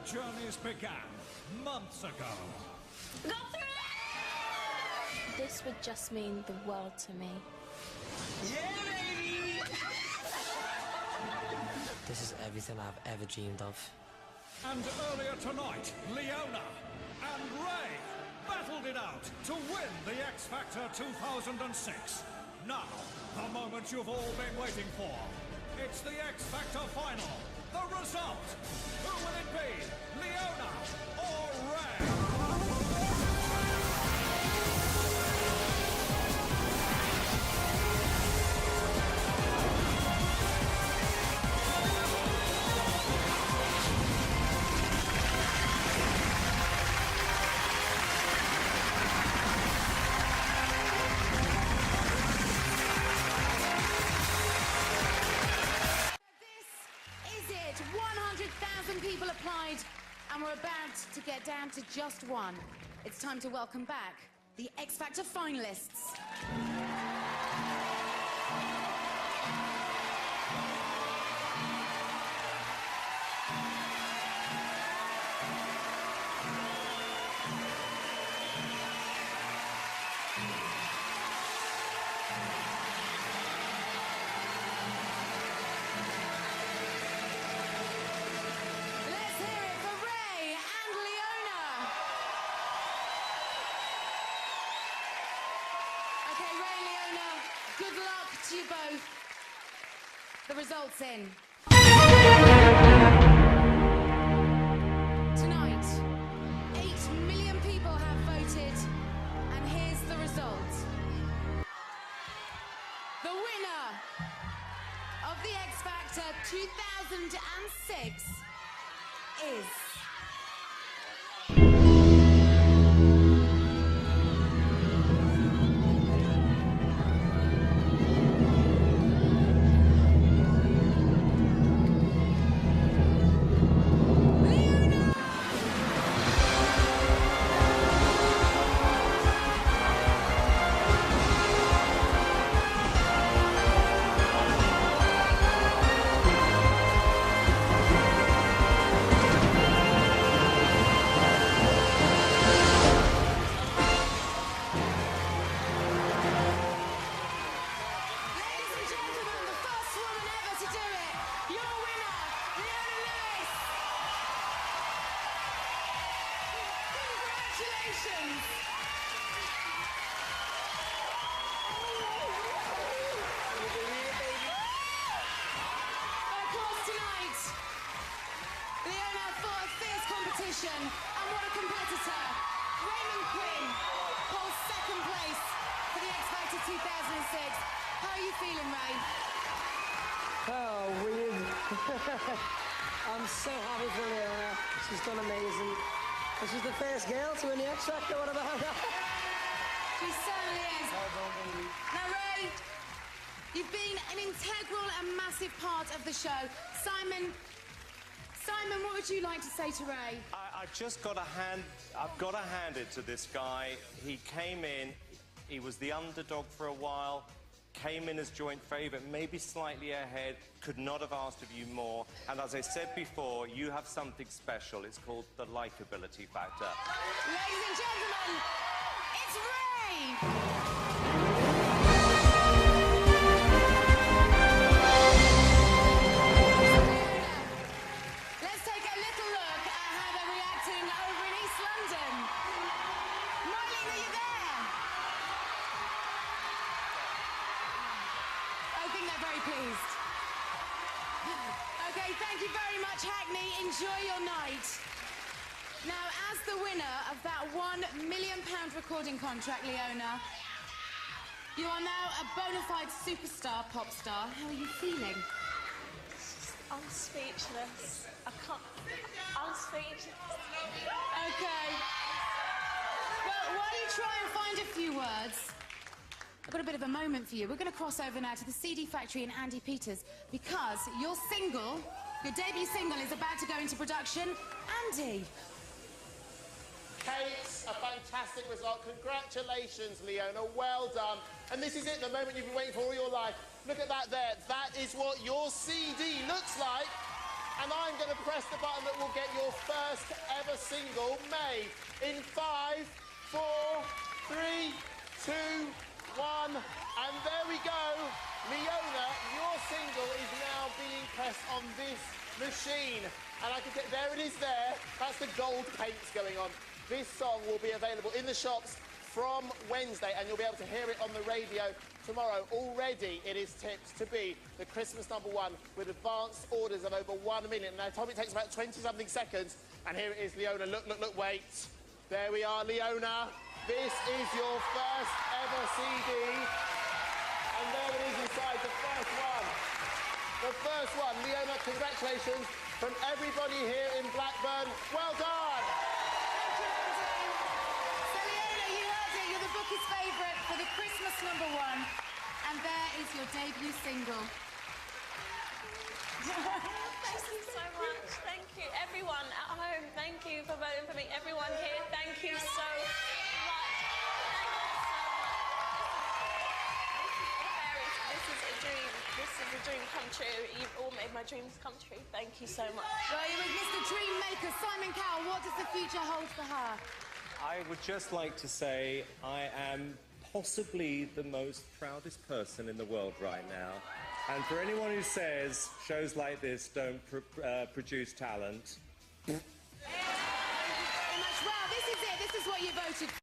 journeys began months ago. Got through it! This would just mean the world to me. Yeah, baby! This is everything I've ever dreamed of. And earlier tonight, Leona and Ray battled it out to win the X Factor 2006. Now, the moment you've all been waiting for. It's the X Factor final. The result. Who will it be? Leona or Ray? Is it 100,000 people applied, and we're about to get down to just one. It's time to welcome back the X Factor finalists. Let's hear it for Ray and Leona. Okay, Ray and Leona, good luck to you both. The results in. Tonight, 8 million people have voted, and here's the result. The winner of the X Factor 2006 is... Ladies and gentlemen, the first woman ever to do it, your winner, Leona Lewis. Congratulations. Of course, tonight, Leona fought a fierce competition, and what a competitor. Raymond Quinn holds second place for the X Factor 2006. How are you feeling, Ray? Oh, weird. I'm so happy for Leona. She's done amazing. And she's the first girl to win the X Factor. What about that? She certainly is. Now, Ray, you've been an integral and massive part of the show. Simon, what would you like to say to Ray? I've just got I've got to hand it to this guy. He came in, he was the underdog for a while, came in as joint favourite, maybe slightly ahead, could not have asked of you more. And as I said before, you have something special. It's called the likability factor. Ladies and gentlemen, it's Ray! Let's take a little look at how they're reacting over in East London. Marlene, are you there? I think they're very pleased. Okay, thank you very much, Hackney. Enjoy your night. Now, as the winner of that £1 million recording contract, Leona, you are now a bona fide superstar, pop star. How are you feeling? I'm speechless. I'm speechless. Okay. Well, while you try and find a few words, I've got a bit of a moment for you. We're going to cross over now to the CD Factory in Andy Peters because your single, your debut single, is about to go into production. Andy. Kate, a fantastic result. Congratulations, Leona. Well done. And this is it, the moment you've been waiting for all your life. Look at that there. That is what your CD looks like. and I'm going to press the button that will get your first ever single made. In 5, 4, 3, 2, 1, and there we go. Leona, your single is now being pressed on this machine. And I can get, there it is there. That's the gold paints going on. This song will be available in the shops from Wednesday, and you'll be able to hear it on the radio tomorrow. Already it is tipped to be the Christmas #1 with advanced orders of over 1 million. Now, Tom, it takes about 20-something seconds, and here it is, Leona. Look, look, look, wait. There we are, Leona. This is your first ever CD. And there it is inside, the first one. The first one. Leona, congratulations from everybody here in Blackburn. Well done. So, Leona, you heard it. You're the bookies' favourite for the Christmas #1. And there is your debut single. Thank you so much. Thank you. Everyone at home, thank you for voting for me. Everyone here, thank you so much. This is a dream. This is a dream come true. You've all made my dreams come true. Thank you so much. Well, it was Mr. Dreammaker, Simon Cowell. What does the future hold for her? I would just like to say I am possibly the most proudest person in the world right now. And for anyone who says shows like this don't produce talent... Thank you very much. Well, this is it. This is what you voted for.